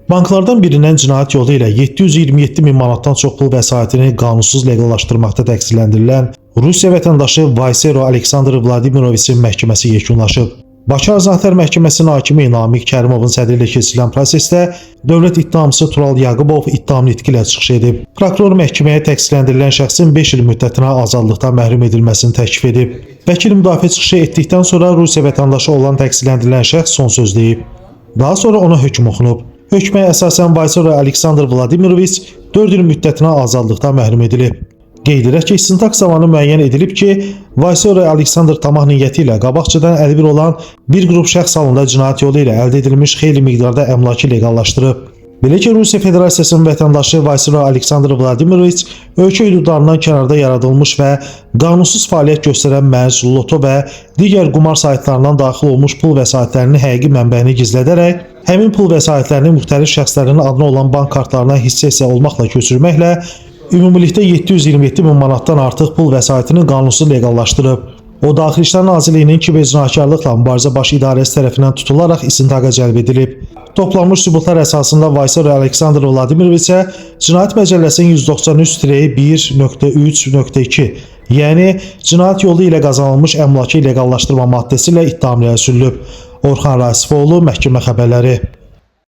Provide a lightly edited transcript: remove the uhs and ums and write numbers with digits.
Banklardan birindən cinayət yolu ilə 727 min manatdan çox pul vəsaitini qanunsuz leqallaşdırmaqda təqsirləndirilən Rusiya vətəndaşı Vaysero Aleksandr Vladimiroviçin məhkəməsi yekunlaşıb. Bakı Azadlar Məhkəməsinin hakimi Namiq Kərimovun sədrliyi keçirilən prosesdə dövlət ittihamçısı Tural Yaqubov ittiham nitqi ilə çıxış edib. Prokuror məhkəməyə təqsirləndirilən şəxsin 5 il müddətinə azadlıqdan məhrum edilməsini təklif edib. Vəkil müdafiə çıxışı etdikdən sonra Rusiya vətəndaşı olan təqsirləndirilən şəxs son söz deyib. Daha sonra ona hökm oxunub. Hökmə əsasən Vaysero Aleksandr Vladimiroviç 4 il müddətinə azadlıqdan məhrum edilib. Qeyd edək ki, istintaq zamanı müəyyən edilib ki, Vaysero Aleksandr tamah niyyəti ilə qabaqcadan əlbir olan bir qrup şəxs halında cinayət yolu ilə əldə edilmiş xeyli miqdarda əmlakı leqallaşdırıb. Belə ki, Rusiya Federasiyasının vətəndaşı Vaysero Aleksandr Vladimiroviç ölkə hüdudlarından kənarda yaradılmış və qanunsuz fəaliyyət göstərən mərc, loto və digər qumar saytlarından daxil olmuş pul vəsaitlərinin həqiqi mənbəyini gizlədərək, həmin pul vəsaitlərini müxtəlif şəxslərin adına olan bank kartlarına hissə olmaqla köçürməklə ümumilikdə 727 min manatdan artıq pul vəsaitini qanunsuz leqallaşdırıb. O, Daxili İşlər Nazirliyinin kibercinayətkarlıqla mübarizə baş idarəsi tərəfindən tutularaq istintaqa cəlb edilib. Toplanmış sübutlar əsasında Vaysero Aleksandr Vladimiroviçə Cinayət Məcəlləsinin 193-1.3.2, yəni cinayət yolu ilə qazanılmış əmlakı leqallaşdırma maddəsi ilə ittiham irəli sürülüb. Orxan Rasifoğlu, məhkəmə xəbərləri.